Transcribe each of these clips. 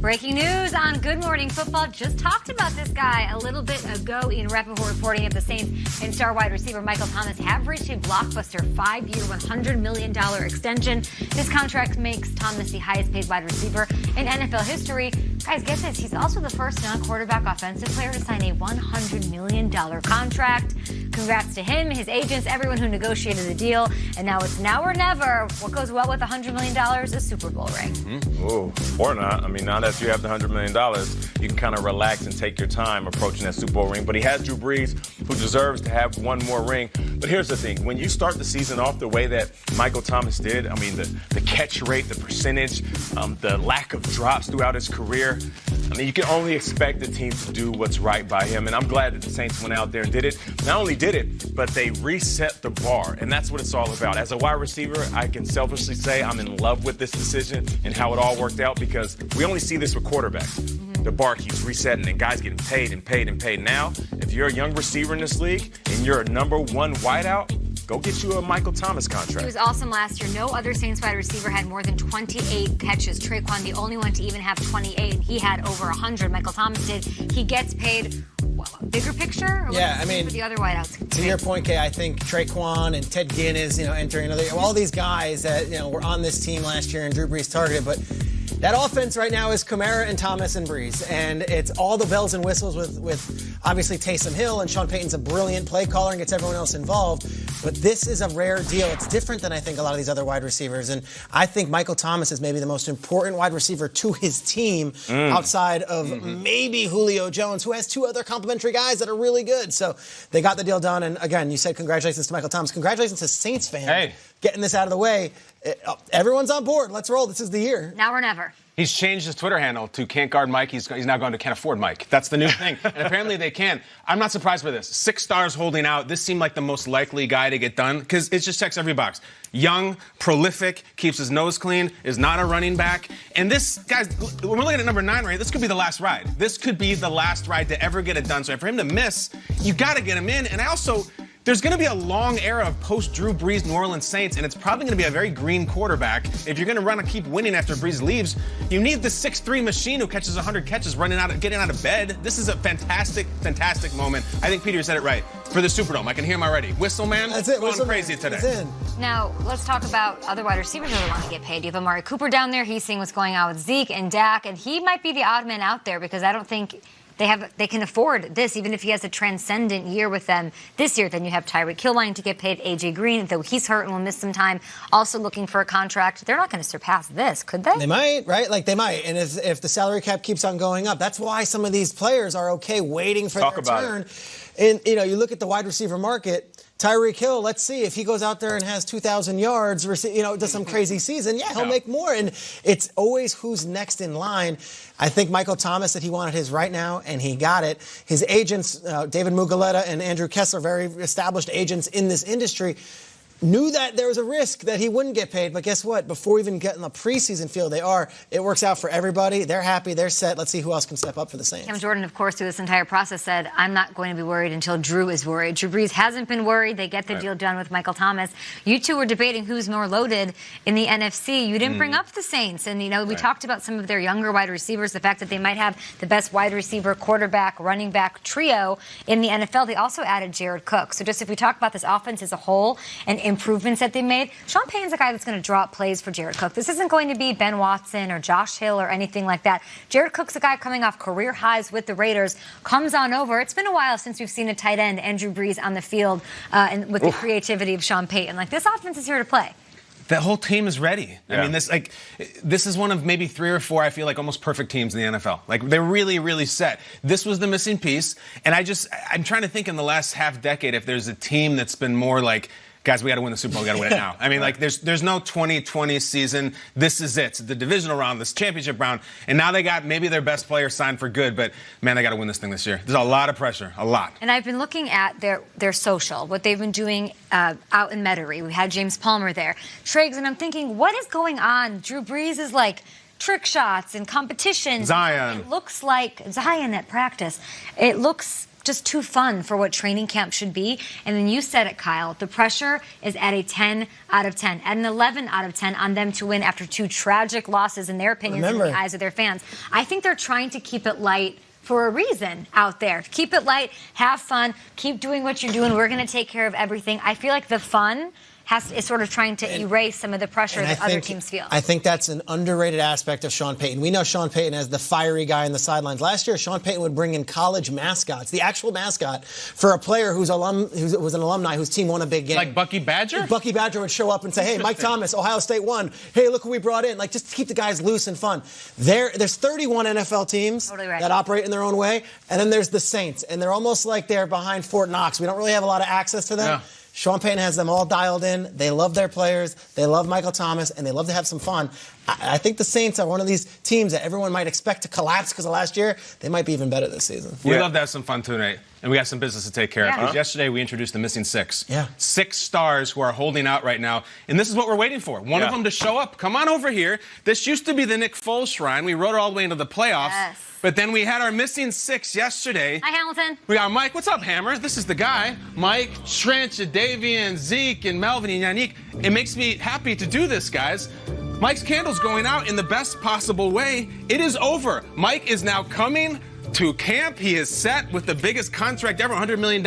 Breaking news on Good Morning Football. Just talked about this guy a little bit ago. Ian Rappaport reporting that the Saints and star wide receiver Michael Thomas have reached a blockbuster 5-year, $100 million extension. This contract makes Thomas the highest paid wide receiver in NFL history. Guys, get this. He's also the first non-quarterback offensive player to sign a $100 million contract. Congrats to him, his agents, everyone who negotiated the deal. And now it's now or never. What goes well with $100 million? A Super Bowl ring. Mm-hmm. Ooh, or not. I mean, now that you have the $100 million, you can kind of relax and take your time approaching that Super Bowl ring. But he has Drew Brees, who deserves to have one more ring. But here's the thing. When you start the season off the way that Michael Thomas did, I mean, the catch rate, the percentage, the lack of drops throughout his career, I mean, you can only expect the team to do what's right by him. And I'm glad that the Saints went out there and did it. Not only did it, but they reset the bar. And that's what it's all about. As a wide receiver, I can selfishly say I'm in love with this decision and how it all worked out, because we only see this with quarterbacks. The bar keeps resetting and guys getting paid and paid and paid. Now, if you're a young receiver in this league and you're a number one wideout, go get you a Michael Thomas contract. He was awesome last year. No other Saints wide receiver had more than 28 catches. Traquan, the only one to even have 28. He had over 100. Michael Thomas did. He gets paid. Bigger picture? Or yeah, I mean, the other wideouts. To your point, Kay, I think Traquan and Ted Ginn is, entering another. All these guys that were on this team last year and Drew Brees targeted, but that offense right now is Kamara and Thomas and Brees, and it's all the bells and whistles with obviously Taysom Hill, and Sean Payton's a brilliant play caller and gets everyone else involved. But this is a rare deal. It's different than I think a lot of these other wide receivers, and I think Michael Thomas is maybe the most important wide receiver to his team outside of maybe Julio Jones, who has two other complimentary guys that are really good. So they got the deal done, and again, you said congratulations to Michael Thomas. Congratulations to Saints fans getting this out of the way. Everyone's on board. Let's roll. This is the year. Now or never. He's changed his Twitter handle to Can't Guard Mike. He's now going to Can't Afford Mike. That's the new thing. And apparently they can. I'm not surprised by this. 6 stars holding out. This seemed like the most likely guy to get done because it just checks every box. Young, prolific, keeps his nose clean, is not a running back. And this, guys, when we're looking at number 9 right, this could be the last ride. This could be the last ride to ever get it done. So for him to miss, you got to get him in. And I also... There's going to be a long era of post-Drew Brees New Orleans Saints, and it's probably going to be a very green quarterback. If you're going to run and keep winning after Brees leaves, you need the 6'3" machine who catches 100 catches getting out of bed. This is a fantastic, fantastic moment. I think Peter said it right. For the Superdome. I can hear him already. Whistle man, that's it. Going crazy today. That's it. Now, let's talk about other wide receivers that want to get paid. You have Amari Cooper down there. He's seeing what's going on with Zeke and Dak, and he might be the odd man out there because I don't think they can afford this, even if he has a transcendent year with them this year. Then you have Tyreek Hill wanting to get paid, A.J. Green, though he's hurt and will miss some time, also looking for a contract. They're not going to surpass this, could they? They might, right? Like, they might. And if the salary cap keeps on going up, that's why some of these players are okay waiting for their turn. And, you look at the wide receiver market, Tyreek Hill, let's see, if he goes out there and has 2,000 yards, does some crazy season, he'll make more. And it's always who's next in line. I think Michael Thomas said he wanted his right now, and he got it. His agents, David Mugoletta and Andrew Kessler, very established agents in this industry, knew that there was a risk that he wouldn't get paid, but guess what? Before even getting the preseason field, it works out for everybody. They're happy. They're set. Let's see who else can step up for the Saints. Cam Jordan, of course, through this entire process said, I'm not going to be worried until Drew is worried. Drew Brees hasn't been worried. They get the deal done with Michael Thomas. You two were debating who's more loaded in the NFC. You didn't bring up the Saints. And, we talked about some of their younger wide receivers, the fact that they might have the best wide receiver, quarterback, running back trio in the NFL. They also added Jared Cook. So just if we talk about this offense as a whole and improvements that they made, Sean Payton's a guy that's going to draw up plays for Jared Cook. This isn't going to be Ben Watson or Josh Hill or anything like that. Jared Cook's a guy coming off career highs with the Raiders, comes on over. It's been a while since we've seen a tight end, Andrew Brees, on the field and with the creativity of Sean Payton. Like, this offense is here to play. That whole team is ready. Yeah. I mean, this is one of maybe 3 or 4, I feel like, almost perfect teams in the NFL. Like, they're really, really set. This was the missing piece. And I'm trying to think in the last half decade if there's a team that's been more like, guys, we got to win the Super Bowl. We got to win it now. I mean, there's no 2020 season. This is it. It's the divisional round, this championship round. And now they got maybe their best player signed for good. But, man, they got to win this thing this year. There's a lot of pressure, a lot. And I've been looking at their social, what they've been doing out in Metairie. We had James Palmer there. Triggs, and I'm thinking, what is going on? Drew Brees is like trick shots and competitions. Zion. It looks like Zion at practice. It looks just too fun for what training camp should be. And then you said it, Kyle, the pressure is at a 10 out of 10, at an 11 out of 10 on them to win after 2 tragic losses, in their opinions, in the eyes of their fans. I think they're trying to keep it light for a reason out there. Keep it light, have fun, keep doing what you're doing. We're going to take care of everything. I feel like the fun is sort of trying to erase some of the pressure that other teams feel. I think that's an underrated aspect of Sean Payton. We know Sean Payton as the fiery guy on the sidelines. Last year, Sean Payton would bring in college mascots, the actual mascot for a player who was an alumni whose team won a big game. Like Bucky Badger? Bucky Badger would show up and say, hey, Mike Thomas, Ohio State won. Hey, look who we brought in. Like, just to keep the guys loose and fun. There's 31 NFL teams that operate in their own way, and then there's the Saints, and they're almost like they're behind Fort Knox. We don't really have a lot of access to them. Yeah. Sean Payton has them all dialed in. They love their players. They love Michael Thomas, and they love to have some fun. I think the Saints are one of these teams that everyone might expect to collapse because of last year. They might be even better this season. We love to have some fun tonight, and we got some business to take care of. Yeah. Yesterday, we introduced the missing 6. Yeah. 6 stars who are holding out right now, and this is what we're waiting for. One of them to show up. Come on over here. This used to be the Nick Foles shrine. We rode it all the way into the playoffs. Yes. But then we had our missing 6 yesterday. Hi, Hamilton. We got Mike. What's up, Hammer? This is the guy. Mike, Trench, Davian, Zeke, and Melvin, and Yannick. It makes me happy to do this, guys. Mike's candle's going out in the best possible way. It is over. Mike is now coming to camp. He is set with the biggest contract ever, $100 million.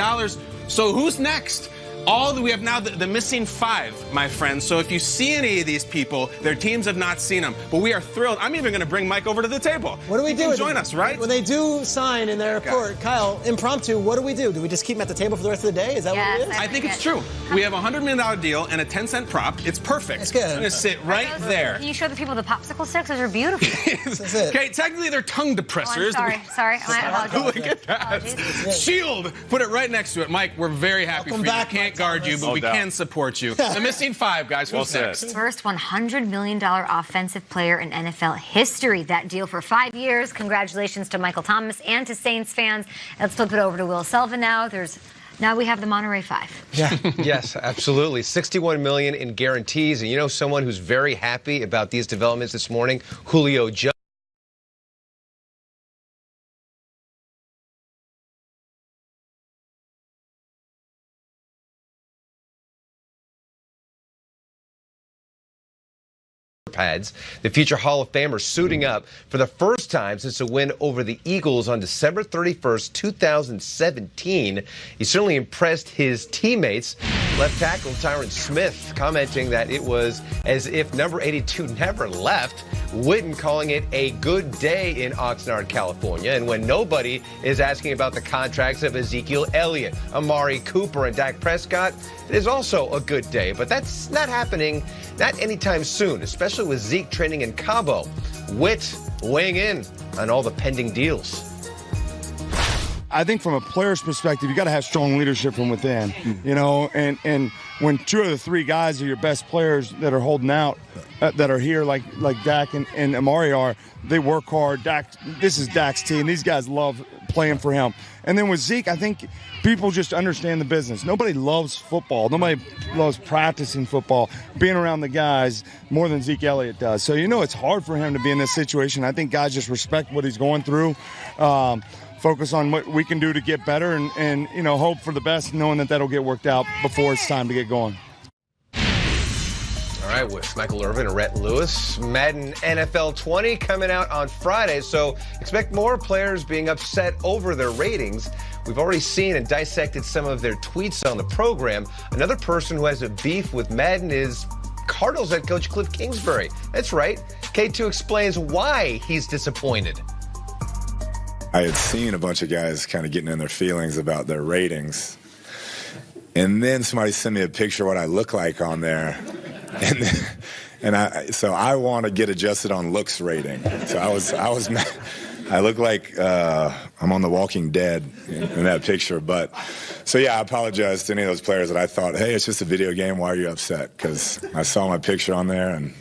So who's next? We have now the missing 5, my friends. So if you see any of these people, their teams have not seen them. But we are thrilled. I'm even going to bring Mike over to the table. What do we do? Join us, right? When they do sign in their report, Kyle, impromptu, what do we do? Do we just keep them at the table for the rest of the day? Is that what it is? I think it's true. We have a $100 million deal and a 10-cent prop. It's perfect. It's good. I'm going to sit right there. Can you show the people the popsicle sticks? Those are beautiful. That's it. Okay, technically they're tongue depressors. Sorry. My apologies. Look at that. Apologies. Shield. Put it right next to it. Mike, we're very happy Welcome for you. back, We can't Mike guard you, Thomas. but No we doubt. can support you. The missing 5, guys. Who's Well next? said. First $100 million offensive player in NFL history. That deal for 5 years. Congratulations to Michael Thomas and to Saints fans. Let's flip it over to Will Sullivan now. Now we have the Monterey 5. Yeah. Yes, absolutely. $61 million in guarantees. And you know someone who's very happy about these developments this morning? Julio Jones. Pads. The future Hall of Famer suiting up for the first time since a win over the Eagles on December 31st, 2017. He certainly impressed his teammates. Left tackle Tyron Smith commenting that it was as if number 82 never left. Witten calling it a good day in Oxnard, California. And when nobody is asking about the contracts of Ezekiel Elliott, Amari Cooper, and Dak Prescott, it is also a good day. But that's not happening, not anytime soon, especially with Zeke training in Cabo. Witt weighing in on all the pending deals. I think from a player's perspective, you got to have strong leadership from within, you know, and when 2 of the 3 guys are your best players that are holding out, that are here like Dak and Amari are, they work hard. This is Dak's team. These guys love playing for him. And then with Zeke, I think people just understand the business. Nobody loves football. Nobody loves practicing football, being around the guys more than Zeke Elliott does. So, you know, it's hard for him to be in this situation. I think guys just respect what he's going through. Focus on what we can do to get better and you know, hope for the best, knowing that that'll get worked out before it's time to get going. All right, with Michael Irvin and Rhett Lewis, Madden NFL 20 coming out on Friday, so expect more players being upset over their ratings. We've already seen and dissected some of their tweets on the program. Another person who has a beef with Madden is Cardinals head coach Cliff Kingsbury. That's right. K2 explains why he's disappointed. I had seen a bunch of guys kind of getting in their feelings about their ratings. And then somebody sent me a picture of what I look like on there. So I want to get adjusted on looks rating. So I look like I'm on The Walking Dead in that picture. But so yeah, I apologize to any of those players that I thought, hey, it's just a video game. Why are you upset? Because I saw my picture on there and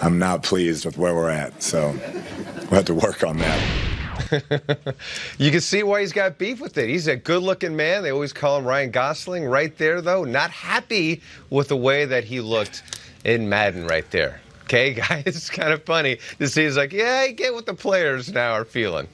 I'm not pleased with where we're at. So we'll have to work on that. You can see why he's got beef with it. He's a good-looking man. They always call him Ryan Gosling. Right there, though, not happy with the way that he looked in Madden right there. Okay, guys, it's kind of funny to see. He's like, yeah, I get what the players now are feeling.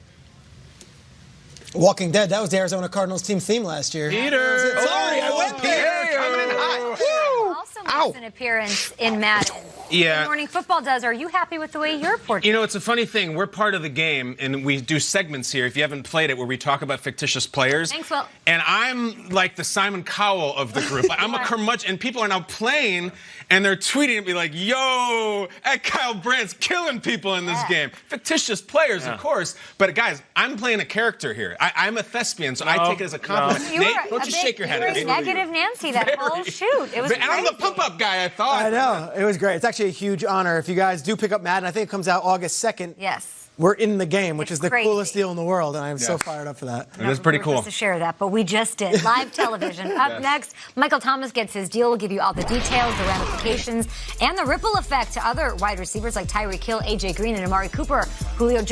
Walking Dead, that was the Arizona Cardinals team theme last year. Peter. Sorry, I went there. Coming in hot. Also makes an appearance in Madden. Yeah. Morning Football does. Are you happy with the way you're portrayed? You know, it's a funny thing. We're part of the game, and we do segments here, if you haven't played it, where we talk about fictitious players. Thanks, Will. And I'm like the Simon Cowell of the group. Like, I'm a curmudgeon, and people are now playing, and they're tweeting at me like, yo, that Kyle Brandt's killing people in this game. Fictitious players, of course. But, guys, I'm playing a character here. I'm a thespian, so I take it as a compliment. You Nate, were don't just shake your head at You me. were negative Nancy that whole shoot. It was And I'm the pump-up guy, I thought. I know. It was great. It's actually a huge honor. If you guys do pick up Madden, I think it comes out August 2nd. Yes. We're in the game, which It's is the crazy. coolest deal in the world, and I'm so fired up for that. It is pretty We were cool. supposed to share that, but we just did. Live television. Up next, Michael Thomas gets his deal. We'll give you all the details, the ramifications, and the ripple effect to other wide receivers like Tyreek Hill, A.J. Green, and Amari Cooper. Julio Jones.